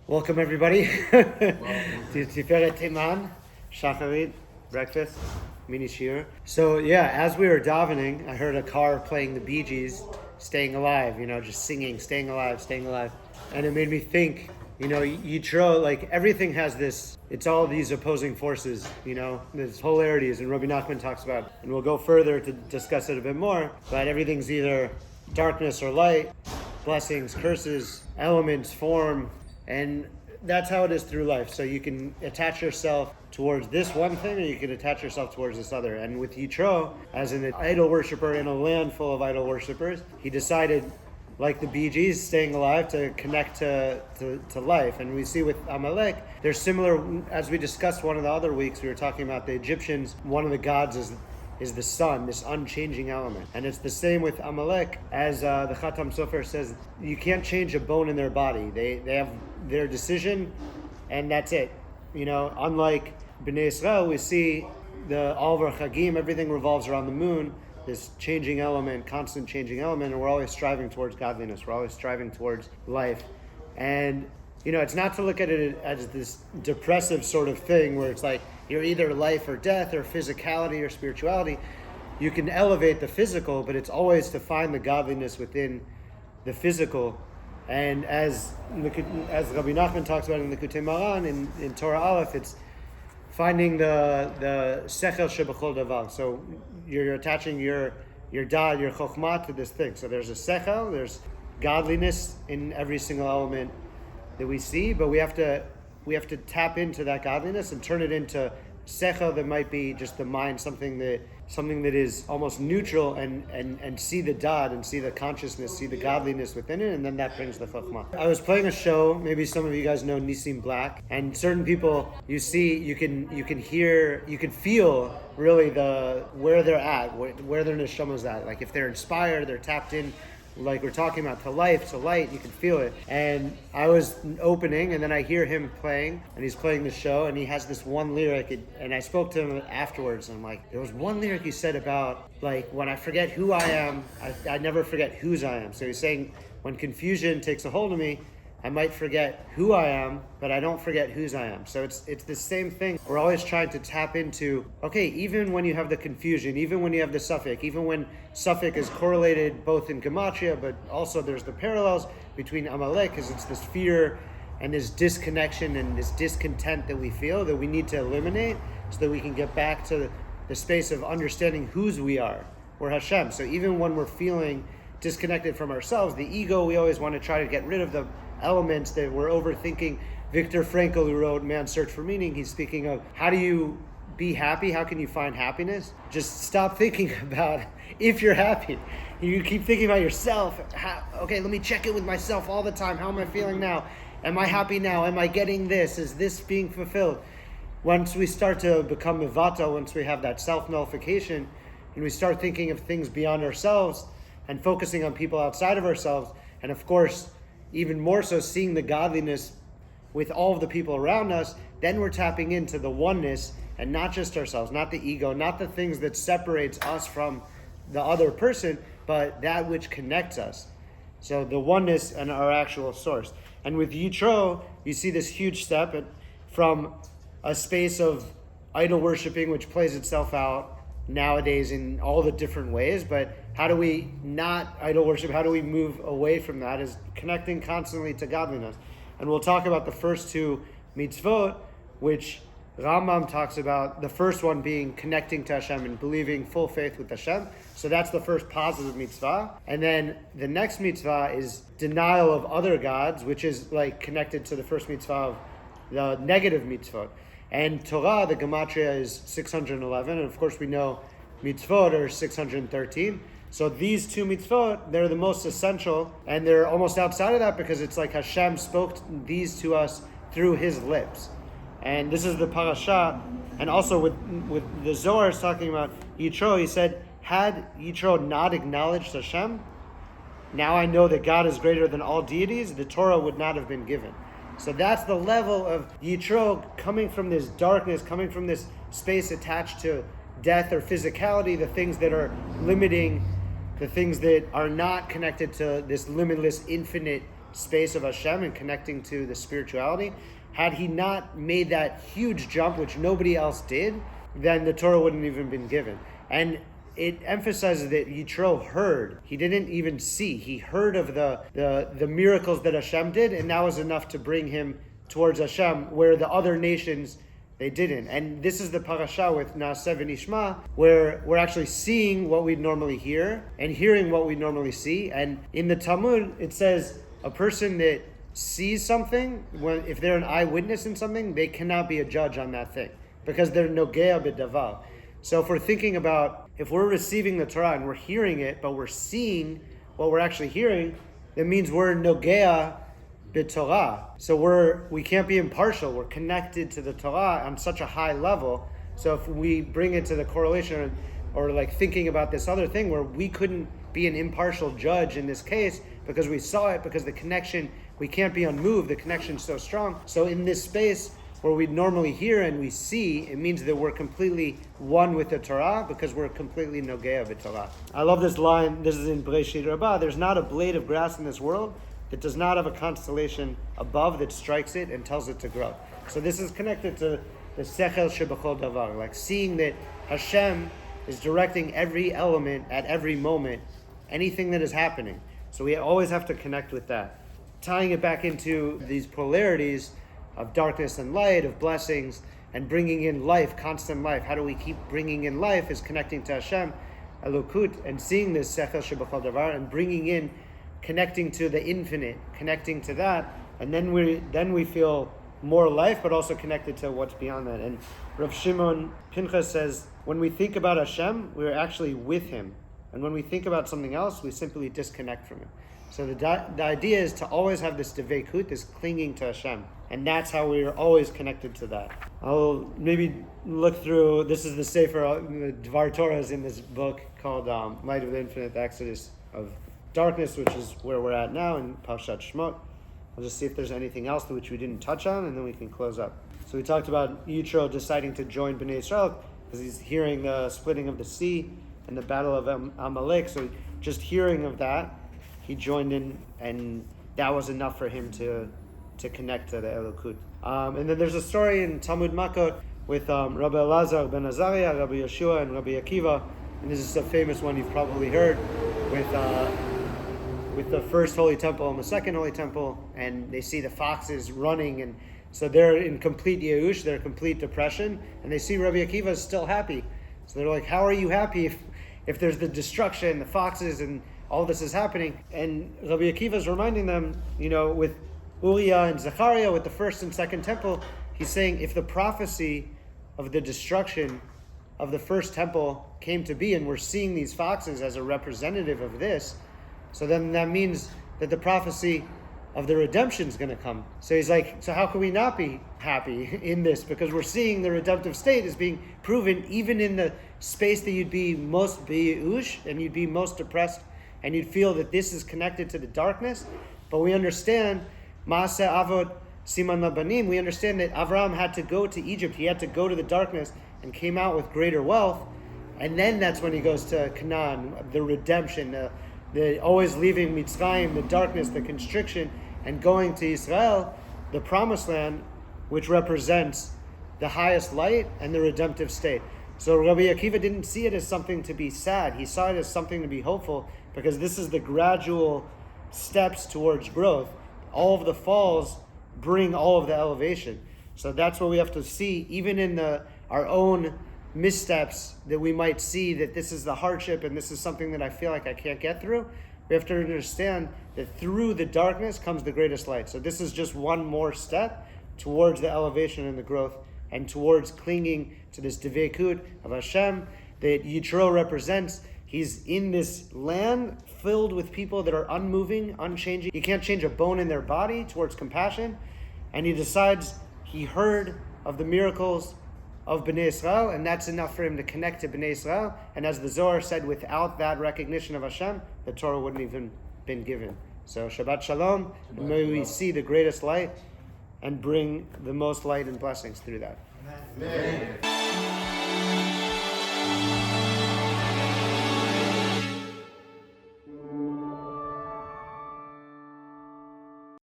Welcome everybody to Tiferet Timan, Shacharit, breakfast, mini shir. So yeah, as we were davening, I heard a car playing the Bee Gees, Staying Alive, just singing, staying alive, staying alive. And it made me think, yitro, like everything has this, it's all these opposing forces, there's polarities, and Rabbi Nachman talks about, and we'll go further to discuss it a bit more, but everything's either darkness or light, blessings, curses, elements, form, and that's how it is through life. So you can attach yourself towards this one thing, or you can attach yourself towards this other. And with Yitro, as an idol worshiper in a land full of idol worshippers, he decided, like the Bee Gees, staying alive, to connect to life. And we see with Amalek, they're similar. As we discussed one of the other weeks, we were talking about the Egyptians. One of the gods is the sun, this unchanging element. And it's the same with Amalek, as the Khatam Sofer says, you can't change a bone in their body. They have their decision, and that's it. Unlike Bnei Israel, we see all of our Chagim, everything revolves around the moon, this changing element, constant changing element, and we're always striving towards godliness. We're always striving towards life. And it's not to look at it as this depressive sort of thing where it's like you're either life or death or physicality or spirituality. You can elevate the physical, but it's always to find the godliness within the physical. And as Rabbi Nachman talks about in the Likutei Moharan in Torah Aleph, it's finding the sechel shebechol davar. So you're attaching your dad, your chokhmah to this thing. So there's a sechel, there's godliness in every single element that we see, but we have to tap into that godliness and turn it into sechel that might be just the mind, something that is almost neutral, and see the dad and see the consciousness, see the godliness within it, and then that brings the chokhmah. I was playing a show, maybe some of you guys know Nissim Black, and certain people you can hear, you can feel really where they're at, where their neshama's at. Like if they're inspired, they're tapped in, like we're talking about, to life, to light, you can feel it. And I was opening, and then I hear him playing, and he's playing the show, and he has this one lyric, and I spoke to him afterwards, and I'm like, there was one lyric he said about, like, when I forget who I am, I never forget whose I am. So he's saying, when confusion takes a hold of me, I might forget who I am, but I don't forget whose I am. So it's the same thing. We're always trying to tap into, okay, even when you have the confusion, even when you have the suffix, even when suffix is correlated both in Gematria, but also there's the parallels between Amalek, because it's this fear and this disconnection and this discontent that we feel that we need to eliminate so that we can get back to the space of understanding whose we are. We're Hashem. So even when we're feeling disconnected from ourselves, the ego, we always want to try to get rid of the elements that we're overthinking. Viktor Frankl, who wrote Man's Search for Meaning, he's speaking of how do you be happy? How can you find happiness? Just stop thinking about if you're happy. You keep thinking about yourself. Okay, let me check in with myself all the time. How am I feeling now? Am I happy now? Am I getting this? Is this being fulfilled? Once we start to become mivata, once we have that self-nullification, and we start thinking of things beyond ourselves and focusing on people outside of ourselves, and of course, even more so seeing the godliness with all of the people around us, then we're tapping into the oneness and not just ourselves, not the ego, not the things that separates us from the other person, but that which connects us. So the oneness and our actual source. And with Yitro, you see this huge step from a space of idol worshiping, which plays itself out nowadays in all the different ways, but how do we not idol worship? How do we move away from that? Is connecting constantly to godliness. And we'll talk about the first two mitzvot, which Rambam talks about, the first one being connecting to Hashem and believing full faith with Hashem. So that's the first positive mitzvah. And then the next mitzvah is denial of other gods, which is like connected to the first mitzvah of the negative mitzvot. And Torah, the Gematria, is 611, and of course we know mitzvot are 613. So these two mitzvot, they're the most essential, and they're almost outside of that because it's like Hashem spoke these to us through his lips. And this is the parasha, and also with the Zohar is talking about Yitro, he said, had Yitro not acknowledged Hashem, now I know that God is greater than all deities, the Torah would not have been given. So that's the level of Yitro, coming from this darkness, coming from this space attached to death or physicality, the things that are limiting, the things that are not connected to this limitless, infinite space of Hashem and connecting to the spirituality. Had he not made that huge jump, which nobody else did, then the Torah wouldn't even been given. And it emphasizes that Yitro heard. He didn't even see. He heard of the miracles that Hashem did, and that was enough to bring him towards Hashem, where the other nations, they didn't. And this is the parasha with Naaseh v'nishma, where we're actually seeing what we'd normally hear and hearing what we normally see. And in the Talmud, it says a person that sees something, if they're an eyewitness in something, they cannot be a judge on that thing because they're nogea b'davar. So if we're thinking about, if we're receiving the Torah and we're hearing it, but we're seeing what we're actually hearing, that means we're nogea b'Torah. So we can't be impartial. We're connected to the Torah on such a high level. So if we bring it to the correlation or like thinking about this other thing where we couldn't be an impartial judge in this case because we saw it, because the connection, we can't be unmoved, the connection's so strong. So in this space where we normally hear and we see, it means that we're completely one with the Torah because we're completely nogea b'Torah. I love this line. This is in Breshit Rabbah. There's not a blade of grass in this world that does not have a constellation above that strikes it and tells it to grow. So this is connected to the sechel shebachol davar, like seeing that Hashem is directing every element at every moment, anything that is happening. So we always have to connect with that. Tying it back into these polarities of darkness and light, of blessings, and bringing in life, constant life. How do we keep bringing in life is connecting to Hashem, Elokut, and seeing this sechel shebachol davar, and bringing in, connecting to the infinite, connecting to that, and then we feel more life, but also connected to what's beyond that. And Rav Shimon Pinchas says, when we think about Hashem, we're actually with Him. And when we think about something else, we simply disconnect from Him. So the idea is to always have this deveikut, this clinging to Hashem. And that's how we are always connected to that. I'll maybe look through, this is the Sefer, the Dvar Torah is in this book called Light of the Infinite, the Exodus of Darkness, which is where we're at now in Parshat Shemot. I'll just see if there's anything else which we didn't touch on, and then we can close up. So we talked about Yitro deciding to join Bnei Israel because he's hearing the splitting of the sea and the battle of Amalek. So just hearing of that, he joined in, and that was enough for him to connect to the Elokut. And then there's a story in Talmud Makot with Rabbi Elazar ben Azariah, Rabbi Yeshua, and Rabbi Akiva. And this is a famous one you've probably heard with the first Holy Temple and the second Holy Temple, and they see the foxes running, and so they're in complete yeush, they're in complete depression, and they see Rabbi Akiva is still happy. So they're like, how are you happy if there's the destruction, the foxes, and all this is happening? And Rabbi Akiva is reminding them, with Uriah and Zechariah, with the first and second temple, he's saying if the prophecy of the destruction of the first temple came to be, and we're seeing these foxes as a representative of this, so then that means that the prophecy of the redemption is going to come. So he's like, so how can we not be happy in this? Because we're seeing the redemptive state is being proven even in the space that you'd be most b'yeush, and you'd be most depressed, and you'd feel that this is connected to the darkness. But we understand, Maaseh Avot Siman Labanim, we understand that Avraham had to go to Egypt, he had to go to the darkness, and came out with greater wealth. And then that's when he goes to Canaan, the redemption, the always leaving Mitzrayim, the darkness, the constriction, and going to Israel, the promised land, which represents the highest light and the redemptive state. So Rabbi Akiva didn't see it as something to be sad. He saw it as something to be hopeful, because this is the gradual steps towards growth. All of the falls bring all of the elevation. So that's what we have to see, even in our own missteps, that we might see that this is the hardship and this is something that I feel like I can't get through. We have to understand that through the darkness comes the greatest light. So this is just one more step towards the elevation and the growth, and towards clinging to this deveikut of Hashem that Yitro represents. He's in this land filled with people that are unmoving, unchanging. He can't change a bone in their body, towards compassion. And he decides, he heard of the miracles of Bnei Israel, and that's enough for him to connect to Bnei Israel. And as the Zohar said, without that recognition of Hashem, the Torah wouldn't even been given. So Shabbat Shalom, and may we see the greatest light and bring the most light and blessings through that. Amen.